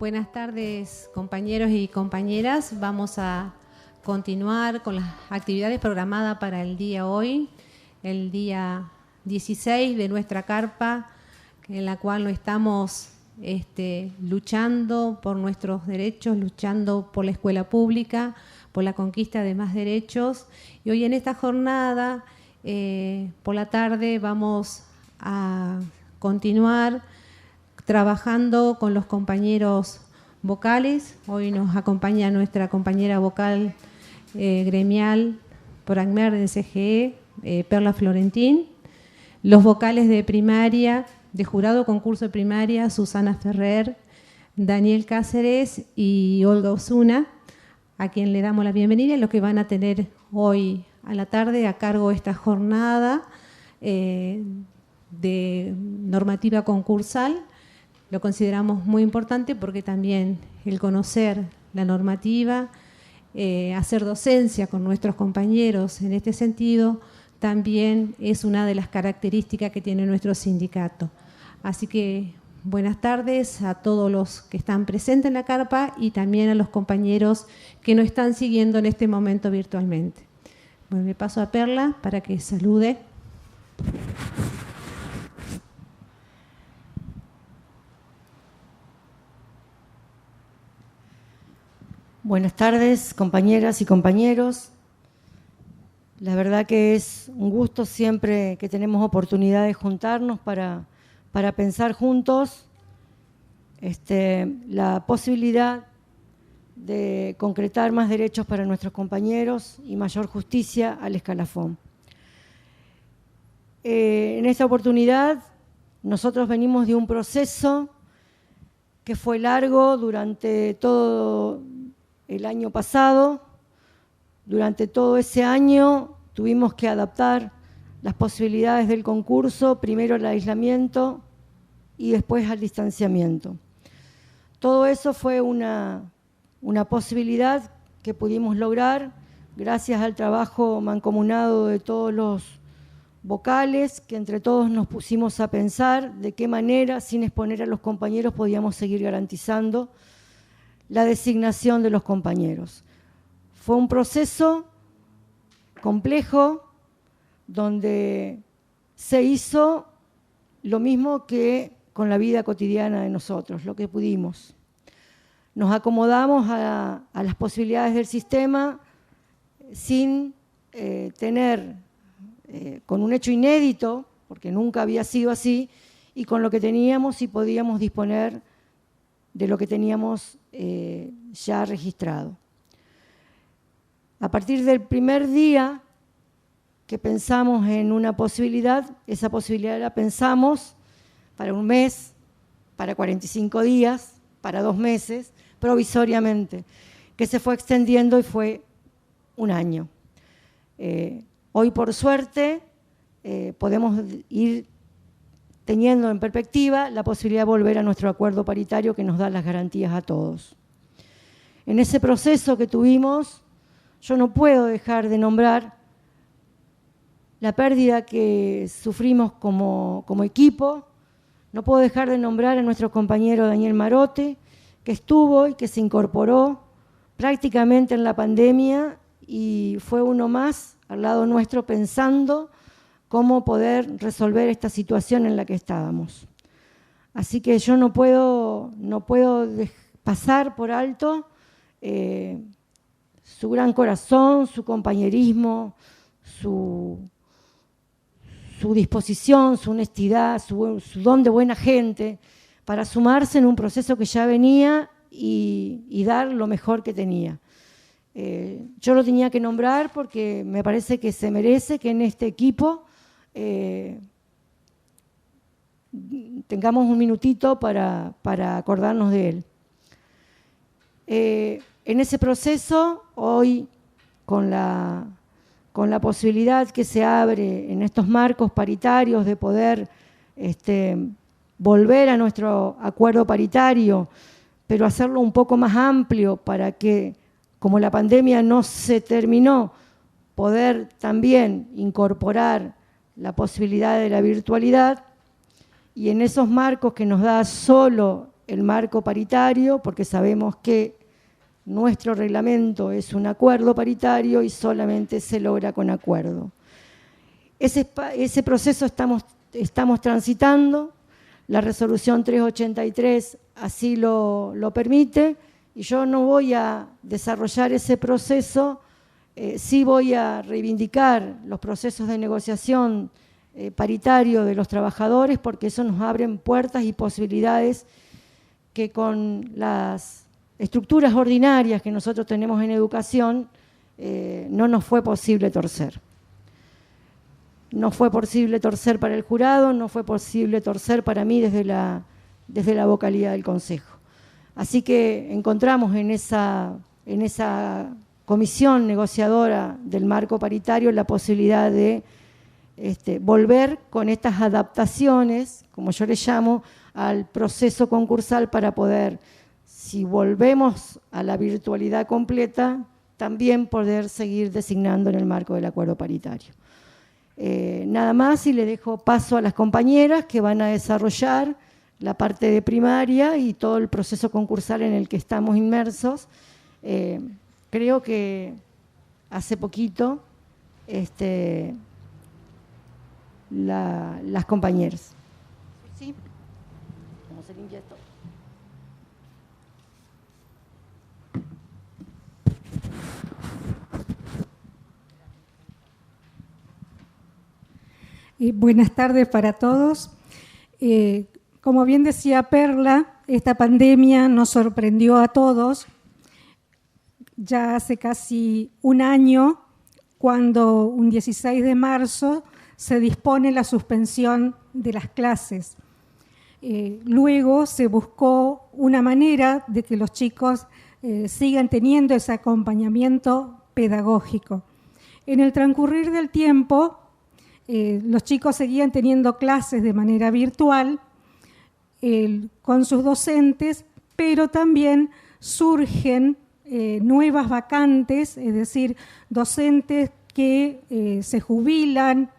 Buenas tardes, compañeros y compañeras. Vamos a continuar con las actividades programadas para el día hoy, el día 16 de nuestra carpa, en la cual nos estamos luchando por nuestros derechos, luchando por la escuela pública, por la conquista de más derechos. Y hoy en esta jornada, por la tarde, vamos a continuar trabajando con los compañeros vocales. Hoy nos acompaña nuestra compañera vocal gremial por ACMER del CGE, Perla Florentín. Los vocales de primaria, de jurado concurso de primaria, Susana Ferrer, Daniel Cáceres y Olga Osuna, a quien le damos la bienvenida, y los que van a tener hoy a la tarde a cargo esta jornada de normativa concursal. Lo consideramos muy importante porque también el conocer la normativa, hacer docencia con nuestros compañeros en este sentido, también es una de las características que tiene nuestro sindicato. Así que buenas tardes a todos los que están presentes en la carpa y también a los compañeros que nos están siguiendo en este momento virtualmente. Bueno, le paso a Perla para que salude. Buenas tardes, compañeras y compañeros. La verdad que es un gusto siempre que tenemos oportunidad de juntarnos para pensar juntos la posibilidad de concretar más derechos para nuestros compañeros y mayor justicia al escalafón. En esta oportunidad nosotros venimos de un proceso que fue largo durante todo el año pasado. Durante todo ese año tuvimos que adaptar las posibilidades del concurso, primero al aislamiento y después al distanciamiento. Todo eso fue una posibilidad que pudimos lograr gracias al trabajo mancomunado de todos los vocales, que entre todos nos pusimos a pensar de qué manera, sin exponer a los compañeros, podíamos seguir garantizando la designación de los compañeros. Fue un proceso complejo donde se hizo lo mismo que con la vida cotidiana de nosotros, lo que pudimos. Nos acomodamos a las posibilidades del sistema sin tener, con un hecho inédito, porque nunca había sido así, y con lo que teníamos y podíamos disponer de lo que teníamos ya registrado. A partir del primer día que pensamos en una posibilidad, esa posibilidad la pensamos para un mes, para 45 días, para 2 meses, provisoriamente, que se fue extendiendo y fue un año. Hoy, por suerte, podemos ir teniendo en perspectiva la posibilidad de volver a nuestro acuerdo paritario que nos da las garantías a todos. En ese proceso que tuvimos, yo no puedo dejar de nombrar la pérdida que sufrimos como equipo. No puedo dejar de nombrar a nuestro compañero Daniel Marote, que estuvo y que se incorporó prácticamente en la pandemia y fue uno más al lado nuestro pensando cómo poder resolver esta situación en la que estábamos. Así que yo no puedo pasar por alto su gran corazón, su compañerismo, su disposición, su honestidad, su don de buena gente para sumarse en un proceso que ya venía y dar lo mejor que tenía. Yo lo tenía que nombrar porque me parece que se merece que en este equipo tengamos un minutito para acordarnos de él. En ese proceso, hoy, con la posibilidad que se abre en estos marcos paritarios de poder volver a nuestro acuerdo paritario, pero hacerlo un poco más amplio para que, como la pandemia no se terminó, poder también incorporar la posibilidad de la virtualidad, y en esos marcos que nos da solo el marco paritario, porque sabemos que nuestro reglamento es un acuerdo paritario y solamente se logra con acuerdo. Ese proceso estamos transitando, la resolución 383 así lo permite, y yo no voy a desarrollar ese proceso, sí voy a reivindicar los procesos de negociación paritario de los trabajadores, porque eso nos abren puertas y posibilidades que con las estructuras ordinarias que nosotros tenemos en educación no nos fue posible torcer. No fue posible torcer para el jurado, no fue posible torcer para mí desde la vocalía del Consejo. Así que encontramos en esa comisión negociadora del marco paritario la posibilidad de volver con estas adaptaciones, como yo le llamo, al proceso concursal para poder, si volvemos a la virtualidad completa, también poder seguir designando en el marco del acuerdo paritario. Nada más, y le dejo paso a las compañeras que van a desarrollar la parte de primaria y todo el proceso concursal en el que estamos inmersos. Creo que hace poquito las compañeras. ¿Sí? ¿Cómo se limpia esto? Buenas tardes para todos. Como bien decía Perla, esta pandemia nos sorprendió a todos. Ya hace casi un año, cuando un 16 de marzo se dispone la suspensión de las clases. Luego se buscó una manera de que los chicos sigan teniendo ese acompañamiento pedagógico. En el transcurrir del tiempo, los chicos seguían teniendo clases de manera virtual con sus docentes, pero también surgen nuevas vacantes, es decir, docentes que se jubilan,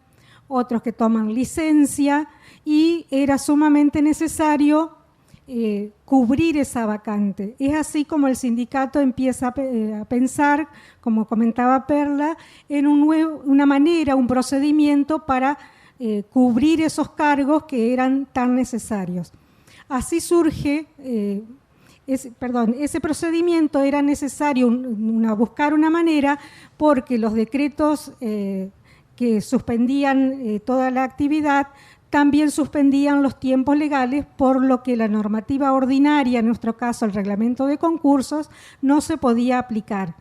otros que toman licencia, y era sumamente necesario cubrir esa vacante. Es así como el sindicato empieza a pensar, como comentaba Perla, en una manera, un procedimiento para cubrir esos cargos que eran tan necesarios. Así surge, ese procedimiento era necesario buscar una manera, porque los decretos que suspendían toda la actividad también suspendían los tiempos legales, por lo que la normativa ordinaria, en nuestro caso el reglamento de concursos, no se podía aplicar.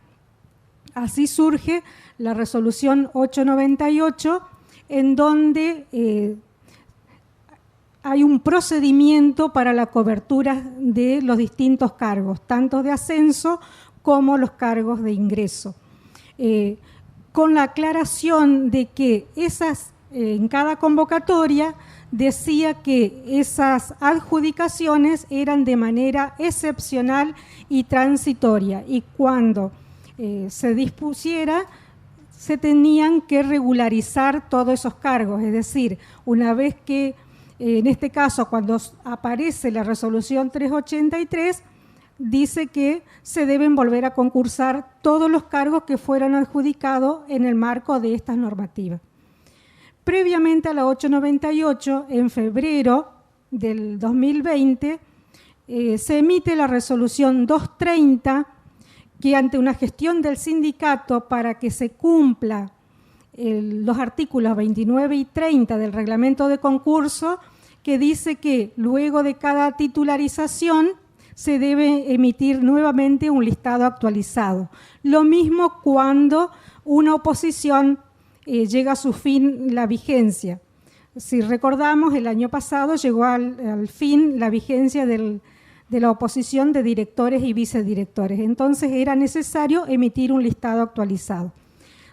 Así surge la resolución 898, en donde hay un procedimiento para la cobertura de los distintos cargos, tanto de ascenso como los cargos de ingreso. Con la aclaración de que en cada convocatoria decía que esas adjudicaciones eran de manera excepcional y transitoria, y cuando se dispusiera se tenían que regularizar todos esos cargos, es decir, una vez que, en este caso, cuando aparece la resolución 383, dice que se deben volver a concursar todos los cargos que fueron adjudicados en el marco de estas normativas. Previamente a la 898, en febrero del 2020, se emite la resolución 230, que ante una gestión del sindicato para que se cumpla los artículos 29 y 30 del reglamento de concurso, que dice que luego de cada titularización se debe emitir nuevamente un listado actualizado. Lo mismo cuando una oposición llega a su fin la vigencia. Si recordamos, el año pasado llegó al fin la vigencia de la oposición de directores y vicedirectores. Entonces era necesario emitir un listado actualizado.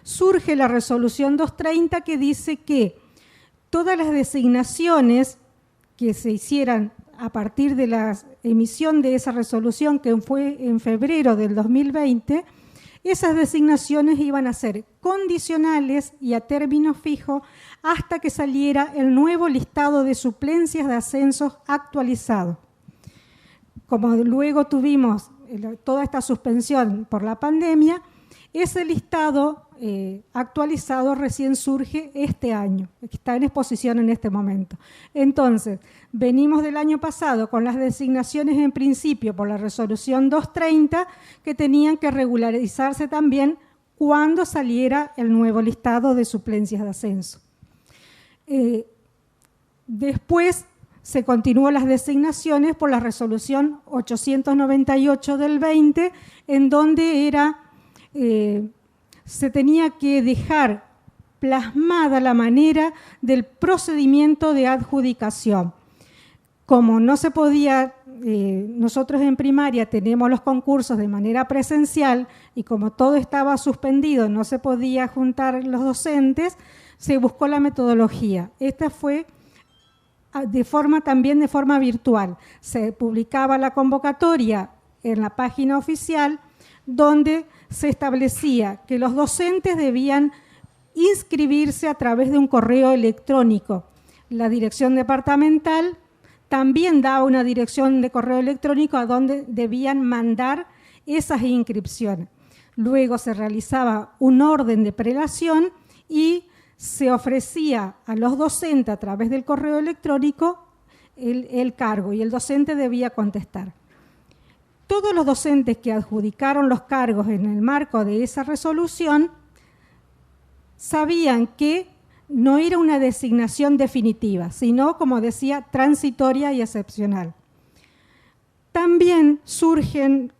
Surge la resolución 230, que dice que todas las designaciones que se hicieran a partir de la emisión de esa resolución, que fue en febrero del 2020, esas designaciones iban a ser condicionales y a término fijo hasta que saliera el nuevo listado de suplencias de ascensos actualizado. como luego tuvimos toda esta suspensión por la pandemia, ese listado actualizado recién surge este año, está en exposición en este momento. Entonces, venimos del año pasado con las designaciones en principio por la resolución 230 que tenían que regularizarse también cuando saliera el nuevo listado de suplencias de ascenso. Después se continuó las designaciones por la resolución 898 del 20, en donde se tenía que dejar plasmada la manera del procedimiento de adjudicación. Como no se podía, nosotros en primaria tenemos los concursos de manera presencial y como todo estaba suspendido, no se podía juntar los docentes, se buscó la metodología. Esta fue también de forma virtual. Se publicaba la convocatoria en la página oficial, donde se establecía que los docentes debían inscribirse a través de un correo electrónico. La dirección departamental también daba una dirección de correo electrónico a donde debían mandar esas inscripciones. Luego se realizaba un orden de prelación y se ofrecía a los docentes a través del correo electrónico el cargo y el docente debía contestar. Todos los docentes que adjudicaron los cargos en el marco de esa resolución sabían que no era una designación definitiva, sino, como decía, transitoria y excepcional. También surgen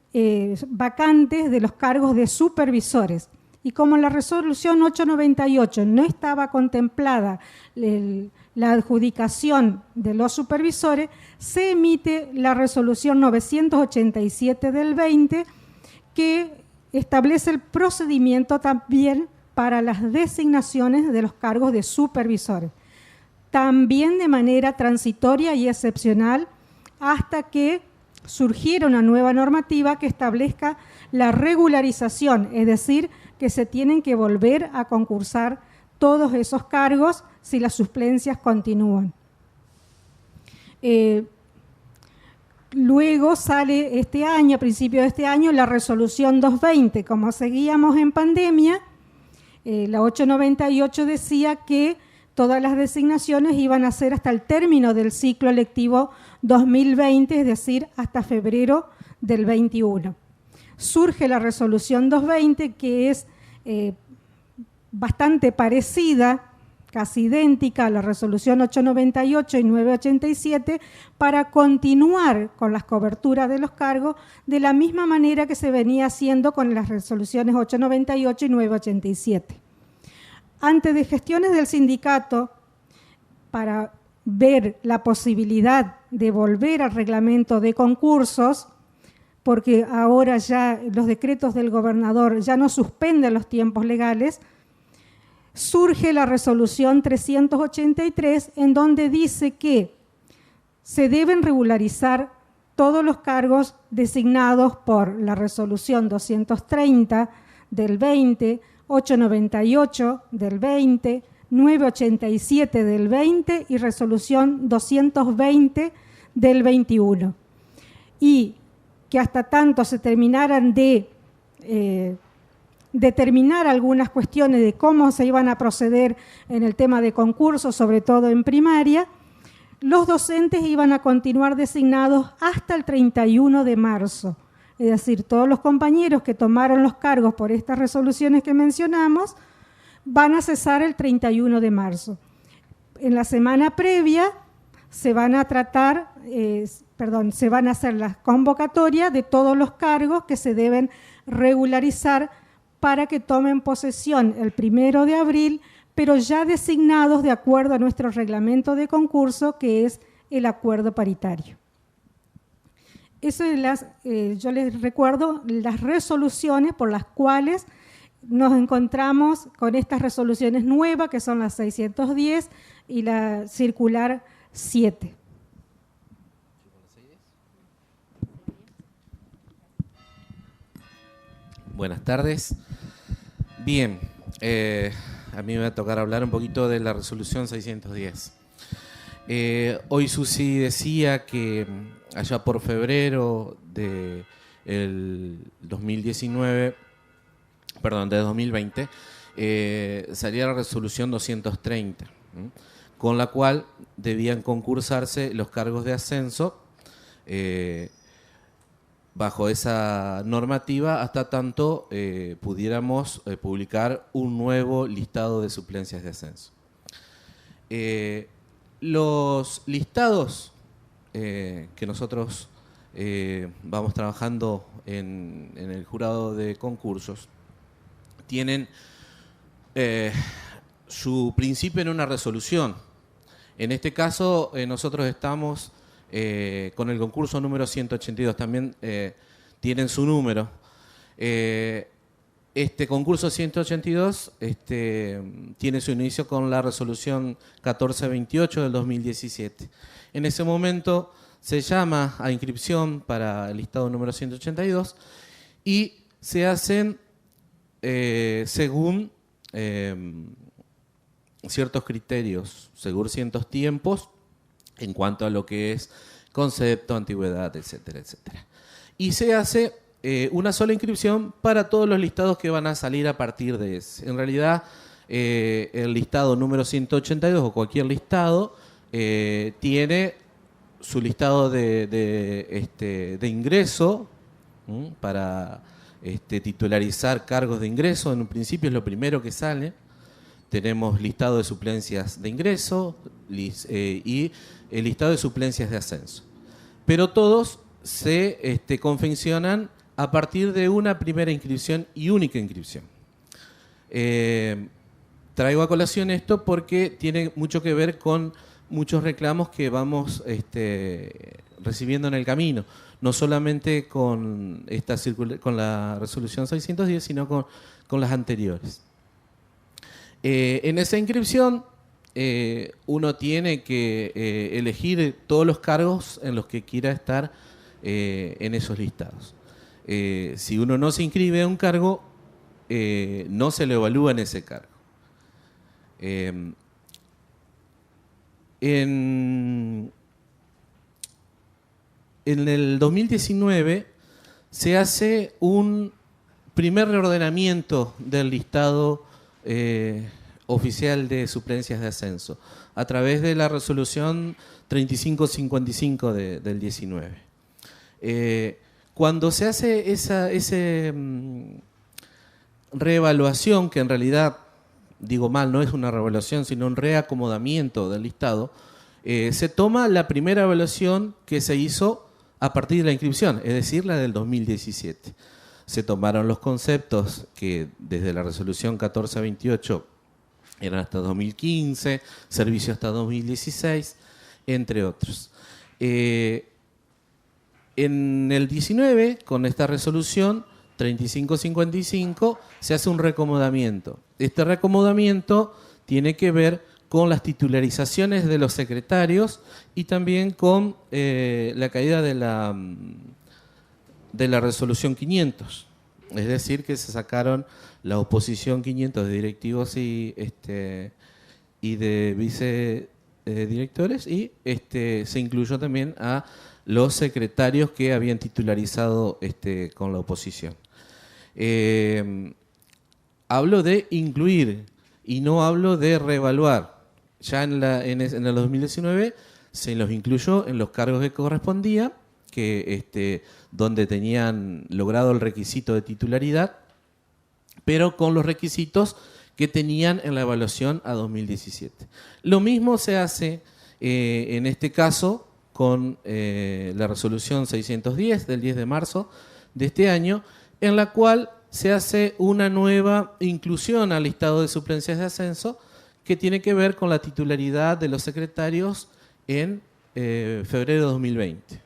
vacantes de los cargos de supervisores. Y como en la resolución 898 no estaba contemplada la adjudicación de los supervisores, se emite la resolución 987 del 20 que establece el procedimiento también para las designaciones de los cargos de supervisores, también de manera transitoria y excepcional hasta que surgiera una nueva normativa que establezca la regularización, es decir, que se tienen que volver a concursar todos esos cargos si las suplencias continúan. Luego sale este año, a principio de este año, la resolución 220. Como seguíamos en pandemia, la 898 decía que todas las designaciones iban a ser hasta el término del ciclo lectivo 2020, es decir, hasta febrero del 21. Surge la resolución 220, que es bastante parecida, casi idéntica a la resolución 898 y 987, para continuar con las coberturas de los cargos de la misma manera que se venía haciendo con las resoluciones 898 y 987. Antes de gestiones del sindicato, para ver la posibilidad de volver al reglamento de concursos, porque ahora ya los decretos del gobernador ya no suspenden los tiempos legales, surge la resolución 383 en donde dice que se deben regularizar todos los cargos designados por la resolución 230 del 20, 898 del 20, 987 del 20 y resolución 220 del 21. Y que hasta tanto se terminaran de determinar algunas cuestiones de cómo se iban a proceder en el tema de concursos, sobre todo en primaria, los docentes iban a continuar designados hasta el 31 de marzo. Es decir, todos los compañeros que tomaron los cargos por estas resoluciones que mencionamos van a cesar el 31 de marzo. En la semana previa se van a hacer las convocatorias de todos los cargos que se deben regularizar para que tomen posesión el 1 de abril, pero ya designados de acuerdo a nuestro reglamento de concurso, que es el acuerdo paritario. Eso es yo les recuerdo las resoluciones por las cuales nos encontramos con estas resoluciones nuevas, que son las 610 y la circular 7. Buenas tardes. Bien, a mí me va a tocar hablar un poquito de la resolución 610. Hoy Susi decía que allá por febrero del 2019, perdón, de 2020, salía la resolución 230, ¿sí? Con la cual debían concursarse los cargos de ascenso bajo esa normativa hasta tanto pudiéramos publicar un nuevo listado de suplencias de ascenso. Los listados que nosotros vamos trabajando en el jurado de concursos tienen su principio en una resolución. En este caso, nosotros estamos con el concurso número 182, también tienen su número. Este concurso 182 tiene su inicio con la resolución 1428 del 2017. En ese momento se llama a inscripción para el listado número 182 y se hacen según ciertos criterios, según ciertos tiempos, en cuanto a lo que es concepto, antigüedad, etcétera, etcétera. Y se hace una sola inscripción para todos los listados que van a salir a partir de ese. En realidad, el listado número 182 o cualquier listado tiene su listado de ingreso para titularizar cargos de ingreso. En un principio es lo primero que sale. Tenemos listado de suplencias de ingreso y el listado de suplencias de ascenso. Pero todos se confeccionan a partir de una primera inscripción y única inscripción. Traigo a colación esto porque tiene mucho que ver con muchos reclamos que vamos recibiendo en el camino. No solamente con con la resolución 610, sino con las anteriores. En esa inscripción uno tiene que elegir todos los cargos en los que quiera estar en esos listados. Si uno no se inscribe a un cargo, no se le evalúa en ese cargo. En el 2019 se hace un primer reordenamiento del listado oficial de suplencias de ascenso a través de la resolución 3555 del 19. Cuando se hace esa reevaluación, que en realidad, digo mal, no es una reevaluación, sino un reacomodamiento del listado, se toma la primera evaluación que se hizo a partir de la inscripción, es decir, la del 2017. Se tomaron los conceptos que desde la resolución 1428 eran hasta 2015, servicio hasta 2016, entre otros. En el 19, con esta resolución 3555, se hace un reacomodamiento. Este reacomodamiento tiene que ver con las titularizaciones de los secretarios y también con la caída de la resolución 500. Es decir, que se sacaron la oposición 500 de directivos y de vicedirectores y se incluyó también a los secretarios que habían titularizado con la oposición. Hablo de incluir y no hablo de reevaluar. Ya en el 2019 se los incluyó en los cargos que correspondía, que donde tenían logrado el requisito de titularidad, pero con los requisitos que tenían en la evaluación a 2017. Lo mismo se hace en este caso con la resolución 610 del 10 de marzo de este año, en la cual se hace una nueva inclusión al listado de suplencias de ascenso que tiene que ver con la titularidad de los secretarios en febrero de 2020.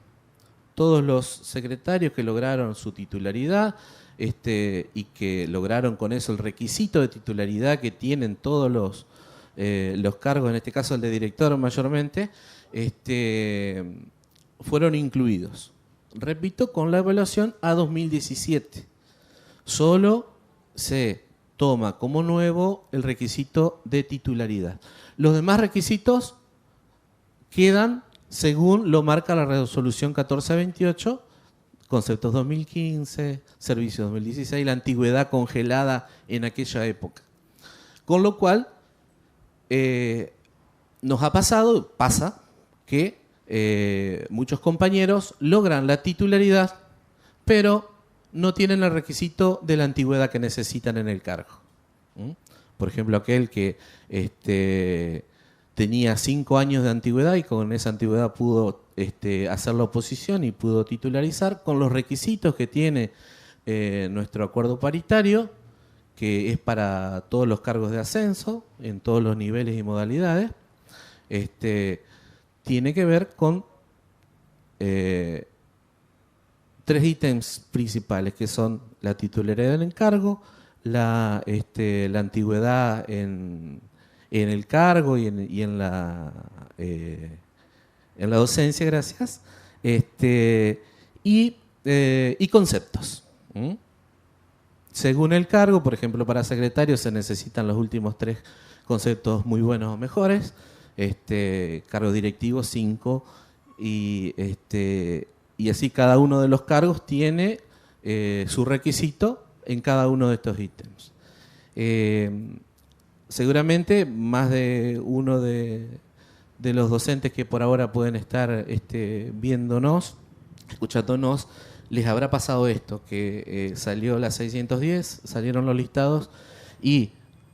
Todos los secretarios que lograron su titularidad y que lograron con eso el requisito de titularidad que tienen todos los cargos, en este caso el de director mayormente, fueron incluidos. Repito, con la evaluación a 2017. Solo se toma como nuevo el requisito de titularidad. Los demás requisitos quedan según lo marca la resolución 1428, conceptos 2015, servicios 2016, la antigüedad congelada en aquella época. Con lo cual, nos ha pasado, pasa, que muchos compañeros logran la titularidad, pero no tienen el requisito de la antigüedad que necesitan en el cargo. Por ejemplo, aquel que tenía 5 años de antigüedad y con esa antigüedad pudo hacer la oposición y pudo titularizar con los requisitos que tiene nuestro acuerdo paritario, que es para todos los cargos de ascenso, en todos los niveles y modalidades. Tiene que ver con 3 ítems principales, que son la titularidad del encargo, la antigüedad en el cargo y en la docencia, gracias, y conceptos. Según el cargo, por ejemplo, para secretario se necesitan los últimos 3 conceptos muy buenos o mejores, cargo directivo 5, y así cada uno de los cargos tiene su requisito en cada uno de estos ítems. Seguramente más de uno de los docentes que por ahora pueden estar viéndonos, escuchándonos, les habrá pasado esto, que salió la 610, salieron los listados y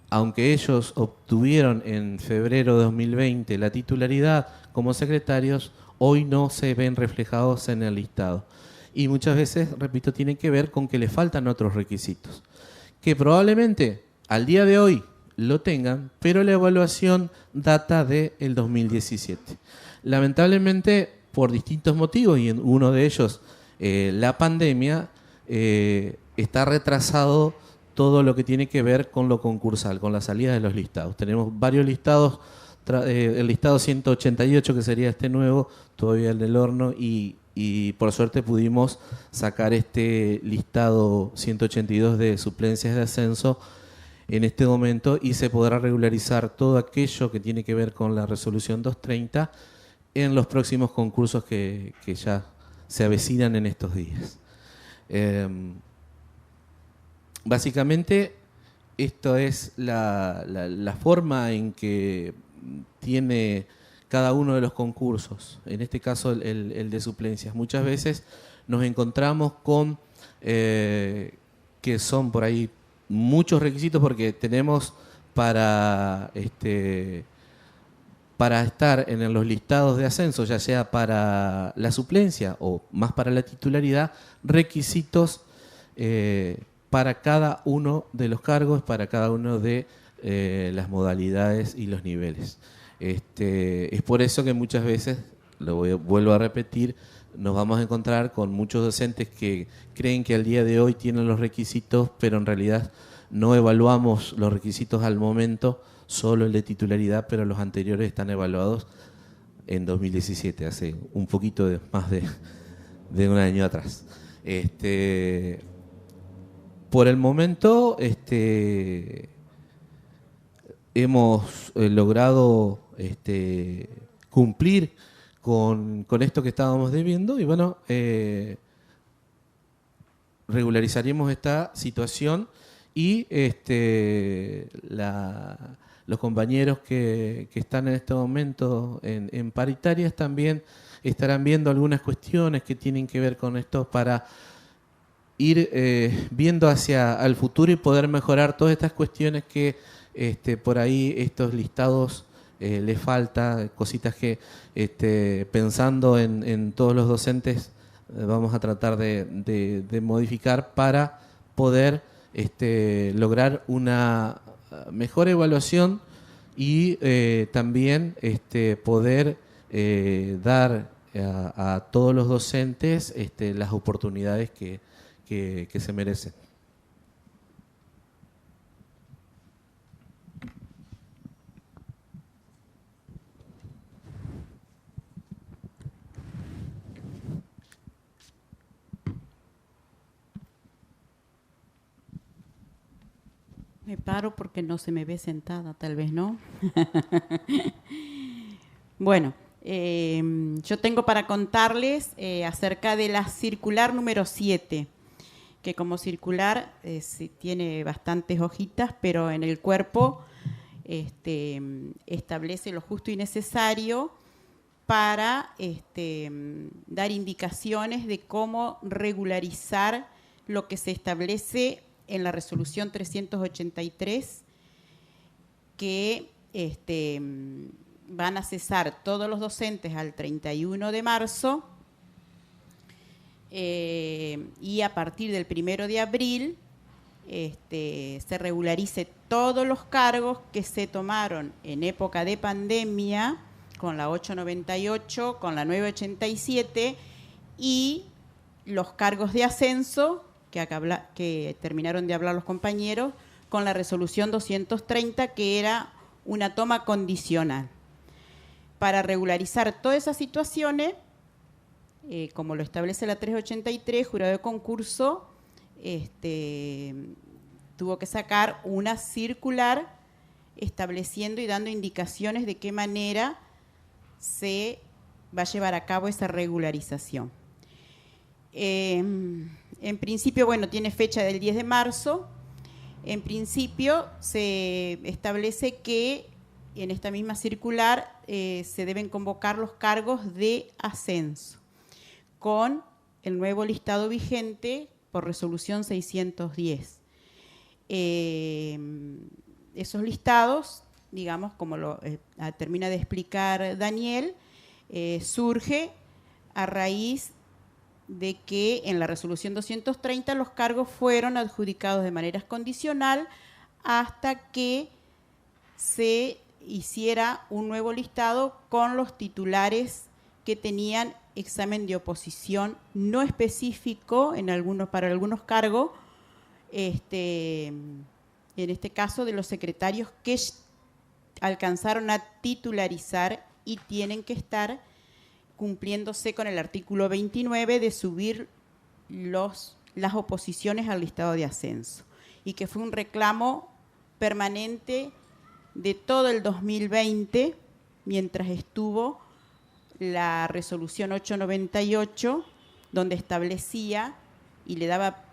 aunque ellos obtuvieron en febrero de 2020 la titularidad como secretarios, hoy no se ven reflejados en el listado. Y muchas veces, repito, tiene que ver con que le faltan otros requisitos, que probablemente al día de hoy lo tengan, pero la evaluación data del 2017. Lamentablemente, por distintos motivos, y en uno de ellos la pandemia, está retrasado todo lo que tiene que ver con lo concursal, con la salida de los listados. Tenemos varios listados, el listado 188, que sería este nuevo, todavía el del horno, y por suerte pudimos sacar este listado 182 de suplencias de ascenso en este momento, y se podrá regularizar todo aquello que tiene que ver con la resolución 230 en los próximos concursos que ya se avecinan en estos días. Básicamente, esto es la forma en que tiene cada uno de los concursos, en este caso el de suplencias. Muchas veces nos encontramos con que son por ahí muchos requisitos, porque tenemos para estar en los listados de ascenso, ya sea para la suplencia o más para la titularidad, requisitos para cada uno de los cargos, para cada uno de las modalidades y los niveles. Es por eso que muchas veces, vuelvo a repetir, nos vamos a encontrar con muchos docentes que creen que al día de hoy tienen los requisitos, pero en realidad no evaluamos los requisitos al momento, solo el de titularidad, pero los anteriores están evaluados en 2017, hace un poquito más de un año atrás. Por el momento hemos logrado cumplir con esto que estábamos debiendo, y bueno, regularizaremos esta situación, y los compañeros que están en este momento en paritarias también estarán viendo algunas cuestiones que tienen que ver con esto para ir viendo hacia el futuro y poder mejorar todas estas cuestiones que por ahí estos listados les falta, cositas que pensando en todos los docentes vamos a tratar de modificar para poder lograr una mejor evaluación y también poder dar a todos los docentes las oportunidades que se merecen. Me paro porque no se me ve sentada, tal vez no. Bueno, Yo tengo para contarles acerca de la circular número 7, que como circular sí tiene bastantes hojitas, pero en el cuerpo establece lo justo y necesario para dar indicaciones de cómo regularizar lo que se establece en la resolución 383, que van a cesar todos los docentes al 31 de marzo y a partir del 1 de abril se regularice todos los cargos que se tomaron en época de pandemia con la 898, con la 987 y los cargos de ascenso que terminaron de hablar los compañeros con la resolución 230, que era una toma condicional. Para regularizar todas esas situaciones, como lo establece la 383, jurado de concurso tuvo que sacar una circular estableciendo y dando indicaciones de qué manera se va a llevar a cabo esa regularización. En principio, bueno, tiene fecha del 10 de marzo. En principio se establece que en esta misma circular se deben convocar los cargos de ascenso con el nuevo listado vigente por resolución 610. Esos listados, digamos, como lo termina de explicar Daniel, surge a raíz de que en la resolución 230 los cargos fueron adjudicados de manera condicional hasta que se hiciera un nuevo listado con los titulares que tenían examen de oposición no específico para algunos cargos, en este caso de los secretarios que alcanzaron a titularizar y tienen que estar cumpliéndose con el artículo 29 de subir las oposiciones al listado de ascenso, y que fue un reclamo permanente de todo el 2020, mientras estuvo la resolución 898, donde establecía y le daba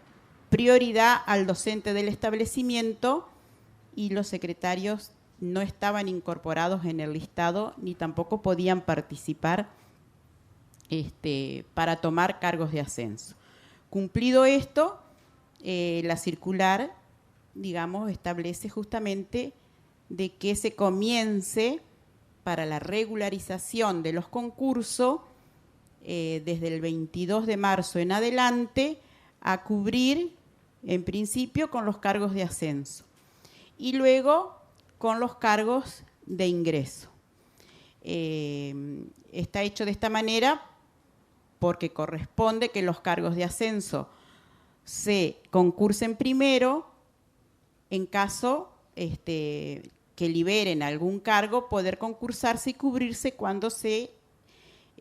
prioridad al docente del establecimiento, y los secretarios no estaban incorporados en el listado ni tampoco podían participar para tomar cargos de ascenso. Cumplido esto, la circular, digamos, establece justamente de que se comience para la regularización de los concursos desde el 22 de marzo en adelante a cubrir, en principio, con los cargos de ascenso y luego con los cargos de ingreso. Está hecho de esta manera porque corresponde que los cargos de ascenso se concursen primero, en caso que liberen algún cargo, poder concursarse y cubrirse cuando se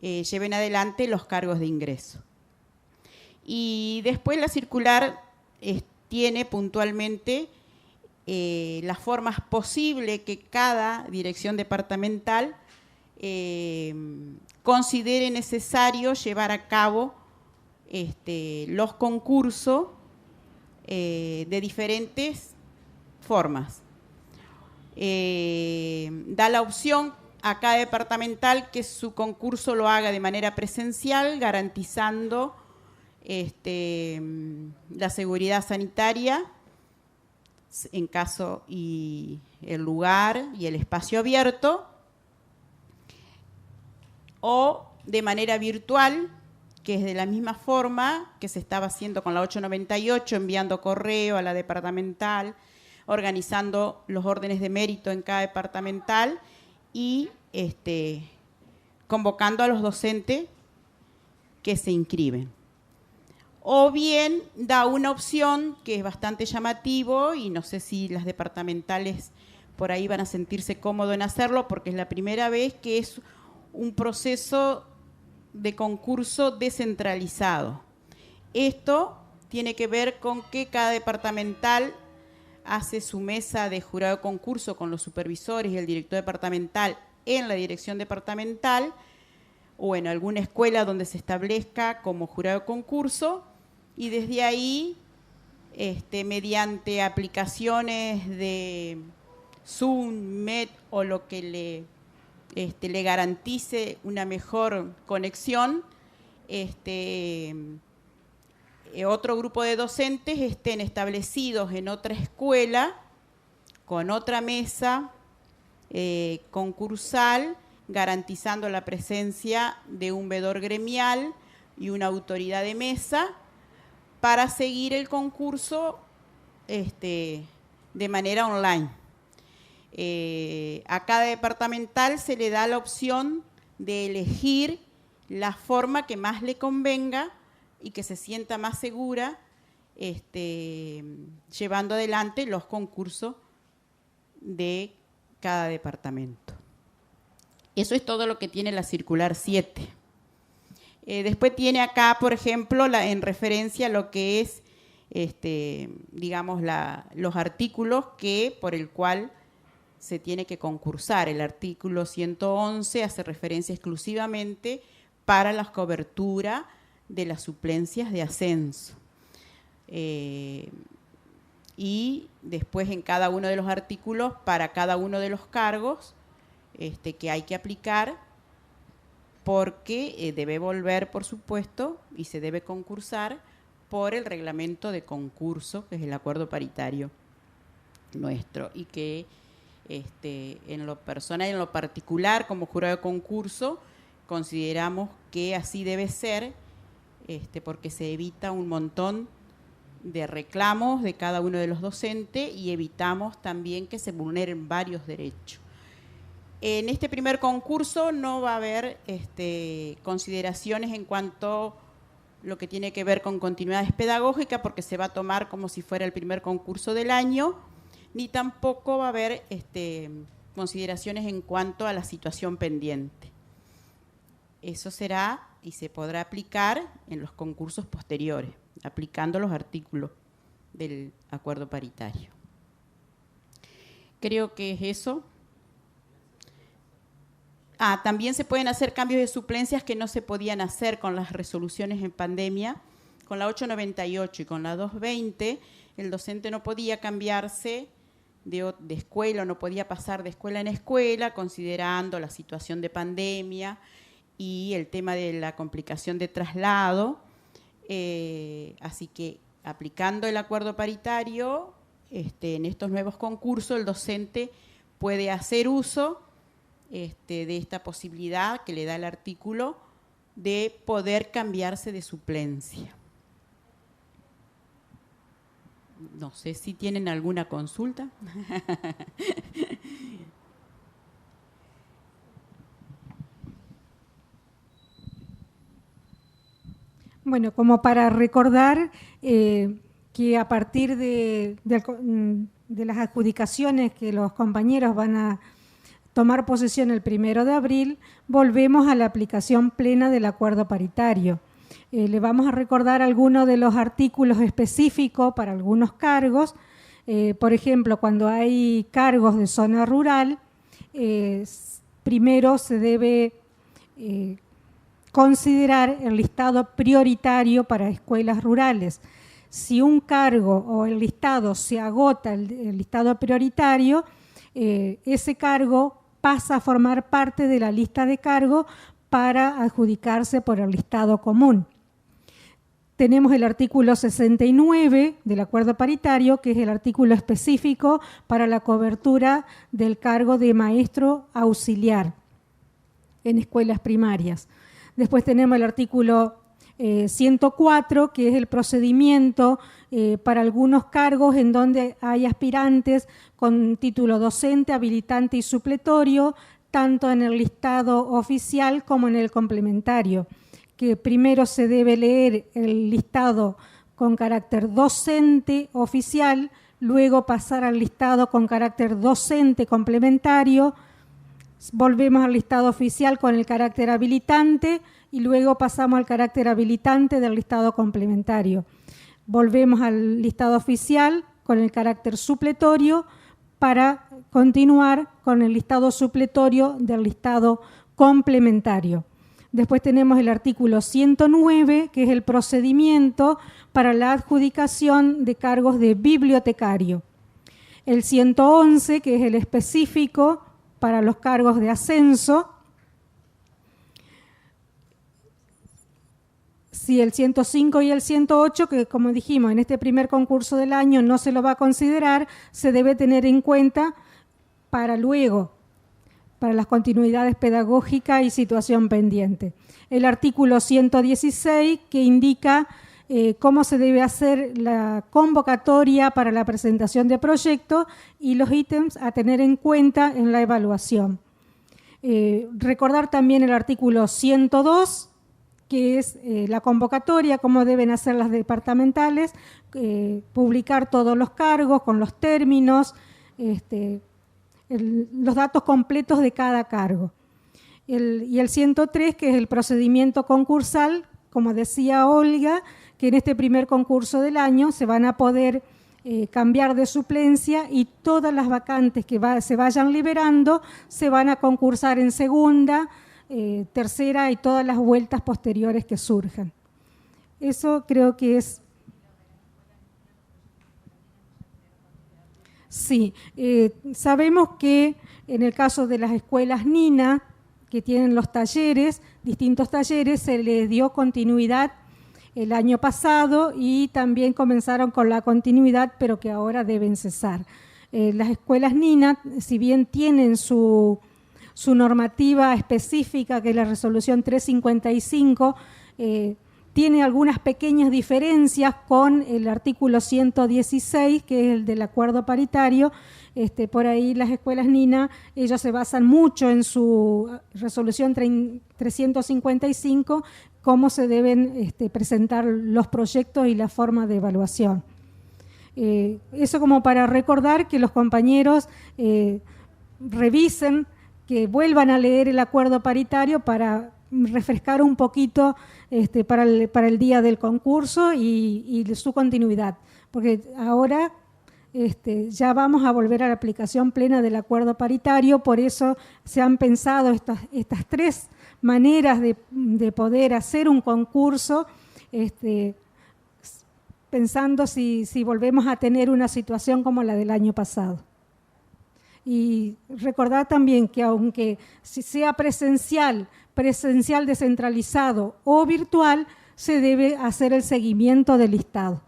lleven adelante los cargos de ingreso. Y después la circular tiene puntualmente las formas posibles que cada dirección departamental considere necesario llevar a cabo los concursos de diferentes formas. Da la opción a cada departamental que su concurso lo haga de manera presencial, garantizando la seguridad sanitaria en caso y el lugar y el espacio abierto, o de manera virtual, que es de la misma forma que se estaba haciendo con la 898, enviando correo a la departamental, organizando los órdenes de mérito en cada departamental y convocando a los docentes que se inscriben. O bien da una opción que es bastante llamativo, y no sé si las departamentales por ahí van a sentirse cómodos en hacerlo, porque es la primera vez que es un proceso de concurso descentralizado. Esto tiene que ver con que cada departamental hace su mesa de jurado de concurso con los supervisores y el director departamental en la dirección departamental, o en alguna escuela donde se establezca como jurado de concurso, y desde ahí, mediante aplicaciones de Zoom, Met o lo que le garantice una mejor conexión, otro grupo de docentes estén establecidos en otra escuela con otra mesa concursal, garantizando la presencia de un veedor gremial y una autoridad de mesa para seguir el concurso de manera online. A cada departamental se le da la opción de elegir la forma que más le convenga y que se sienta más segura llevando adelante los concursos de cada departamento. Eso es todo lo que tiene la circular 7. Después tiene acá, por ejemplo, en referencia a lo que es, digamos, los artículos por el cual se tiene que concursar. El artículo 111 hace referencia exclusivamente para la cobertura de las suplencias de ascenso. Y después en cada uno de los artículos, para cada uno de los cargos que hay que aplicar, porque debe volver, por supuesto, y se debe concursar por el reglamento de concurso, que es el acuerdo paritario nuestro, y que en lo personal y en lo particular, como jurado de concurso, consideramos que así debe ser, porque se evita un montón de reclamos de cada uno de los docentes y evitamos también que se vulneren varios derechos. En este primer concurso no va a haber consideraciones en cuanto a lo que tiene que ver con continuidades pedagógicas, porque se va a tomar como si fuera el primer concurso del año, ni tampoco va a haber consideraciones en cuanto a la situación pendiente. Eso será y se podrá aplicar en los concursos posteriores, aplicando los artículos del acuerdo paritario. Creo que es eso. También se pueden hacer cambios de suplencias que no se podían hacer con las resoluciones en pandemia. Con la 898 y con la 220, el docente no podía cambiarse de escuela, no podía pasar de escuela en escuela, considerando la situación de pandemia y el tema de la complicación de traslado. Así que aplicando el acuerdo paritario, en estos nuevos concursos el docente puede hacer uso de esta posibilidad que le da el artículo de poder cambiarse de suplencia. No sé si tienen alguna consulta. Bueno, como para recordar que a partir de las adjudicaciones que los compañeros van a tomar posesión el 1 de abril, volvemos a la aplicación plena del acuerdo paritario. Le vamos a recordar algunos de los artículos específicos para algunos cargos. Por ejemplo, cuando hay cargos de zona rural, primero se debe considerar el listado prioritario para escuelas rurales. Si un cargo o el listado se agota, el listado prioritario, ese cargo pasa a formar parte de la lista de cargos para adjudicarse por el listado común. Tenemos el artículo 69 del acuerdo paritario, que es el artículo específico para la cobertura del cargo de maestro auxiliar en escuelas primarias. Después tenemos el artículo 104, que es el procedimiento para algunos cargos en donde hay aspirantes con título docente, habilitante y supletorio, tanto en el listado oficial como en el complementario, que primero se debe leer el listado con carácter docente oficial, luego pasar al listado con carácter docente complementario, volvemos al listado oficial con el carácter habilitante y luego pasamos al carácter habilitante del listado complementario. Volvemos al listado oficial con el carácter supletorio para continuar con el listado supletorio del listado complementario. Después tenemos el artículo 109, que es el procedimiento para la adjudicación de cargos de bibliotecario. El 111, que es el específico para los cargos de ascenso. Sí, el 105 y el 108, que como dijimos, en este primer concurso del año no se lo va a considerar, se debe tener en cuenta para luego, para las continuidades pedagógicas y situación pendiente. El artículo 116, que indica cómo se debe hacer la convocatoria para la presentación de proyectos y los ítems a tener en cuenta en la evaluación. Recordar también el artículo 102, que es la convocatoria, cómo deben hacer las departamentales, publicar todos los cargos con los términos, los datos completos de cada cargo. Y el 103, que es el procedimiento concursal, como decía Olga, que en este primer concurso del año se van a poder cambiar de suplencia y todas las vacantes que se vayan liberando se van a concursar en segunda, tercera y todas las vueltas posteriores que surjan. Eso creo que es... Sí, sabemos que en el caso de las escuelas Nina, que tienen los talleres, distintos talleres, se les dio continuidad el año pasado y también comenzaron con la continuidad, pero que ahora deben cesar. Las escuelas Nina, si bien tienen su normativa específica, que es la resolución 355, tiene algunas pequeñas diferencias con el artículo 116, que es el del acuerdo paritario. Por ahí las escuelas Nina, ellos se basan mucho en su resolución 355, cómo se deben presentar los proyectos y la forma de evaluación. Eso como para recordar que los compañeros revisen, que vuelvan a leer el acuerdo paritario para refrescar un poquito para el día del concurso y su continuidad, porque ahora ya vamos a volver a la aplicación plena del acuerdo paritario, por eso se han pensado estas tres maneras de poder hacer un concurso, pensando si volvemos a tener una situación como la del año pasado. Y recordar también que aunque sea presencial descentralizado o virtual, se debe hacer el seguimiento del listado,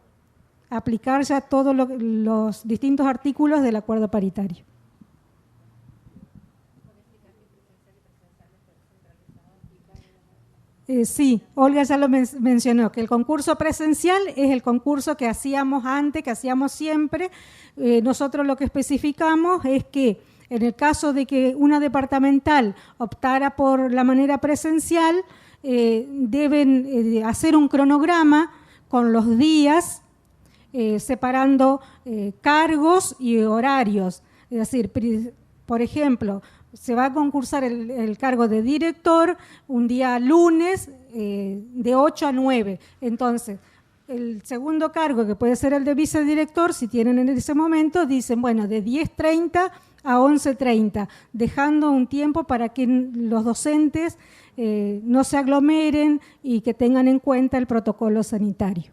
aplicar ya todos los distintos artículos del acuerdo paritario. Sí, Olga ya lo mencionó, que el concurso presencial es el concurso que hacíamos antes, que hacíamos siempre. Nosotros lo que especificamos es que en el caso de que una departamental optara por la manera presencial, deben hacer un cronograma con los días, separando cargos y horarios. Es decir, por ejemplo, se va a concursar el cargo de director un día lunes de 8 a 9. Entonces, el segundo cargo, que puede ser el de vicedirector, si tienen en ese momento, dicen, bueno, de 10:30 a 11:30, dejando un tiempo para que los docentes no se aglomeren y que tengan en cuenta el protocolo sanitario.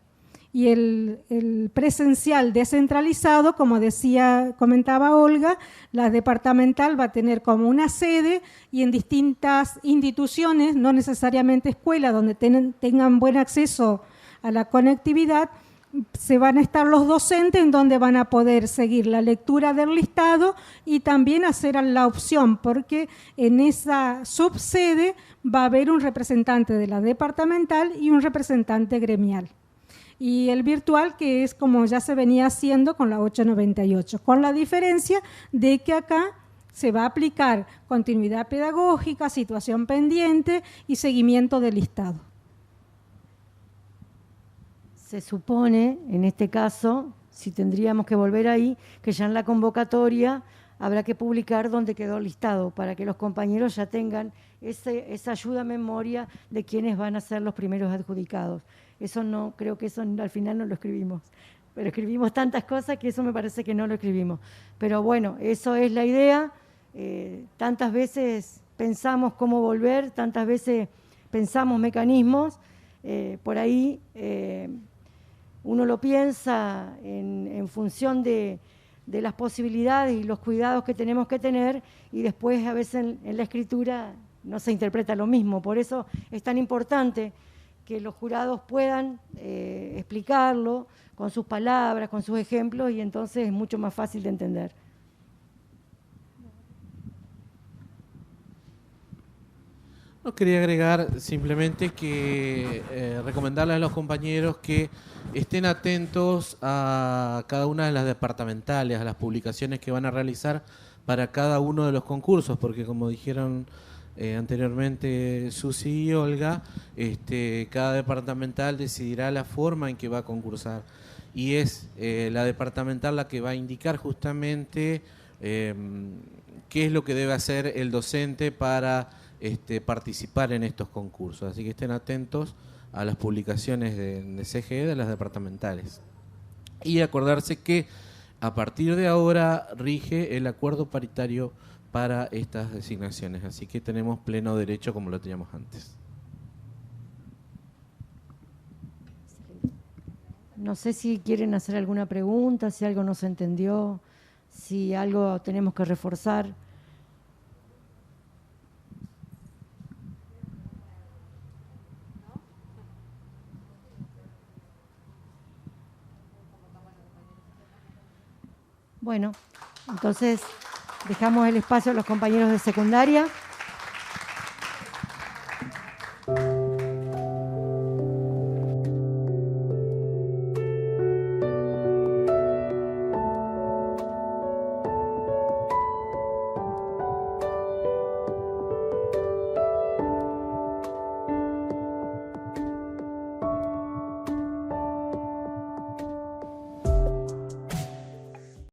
Y el presencial descentralizado, como comentaba Olga, la departamental va a tener como una sede y en distintas instituciones, no necesariamente escuelas, donde tengan buen acceso a la conectividad, se van a estar los docentes en donde van a poder seguir la lectura del listado y también hacer la opción, porque en esa subsede va a haber un representante de la departamental y un representante gremial. Y el virtual, que es como ya se venía haciendo con la 898, con la diferencia de que acá se va a aplicar continuidad pedagógica, situación pendiente y seguimiento del listado. Se supone, en este caso, si tendríamos que volver ahí, que ya en la convocatoria habrá que publicar dónde quedó el listado, para que los compañeros ya tengan esa ayuda a memoria de quiénes van a ser los primeros adjudicados. Eso no, creo que eso al final no lo escribimos, pero escribimos tantas cosas que eso me parece que no lo escribimos. Pero bueno, eso es la idea. Tantas veces pensamos cómo volver, tantas veces pensamos mecanismos, por ahí uno lo piensa en función de las posibilidades y los cuidados que tenemos que tener, y después a veces en la escritura no se interpreta lo mismo. Por eso es tan importante que los jurados puedan explicarlo con sus palabras, con sus ejemplos, y entonces es mucho más fácil de entender. No, quería agregar simplemente que recomendarles a los compañeros que estén atentos a cada una de las departamentales, a las publicaciones que van a realizar para cada uno de los concursos, porque como dijeron anteriormente Susi y Olga, cada departamental decidirá la forma en que va a concursar, y es la departamental la que va a indicar justamente qué es lo que debe hacer el docente para participar en estos concursos. Así que estén atentos a las publicaciones de CGE, de las departamentales. Y acordarse que a partir de ahora rige el acuerdo paritario para estas designaciones, así que tenemos pleno derecho como lo teníamos antes. No sé si quieren hacer alguna pregunta, si algo no se entendió, si algo tenemos que reforzar. Bueno, entonces dejamos el espacio a los compañeros de secundaria.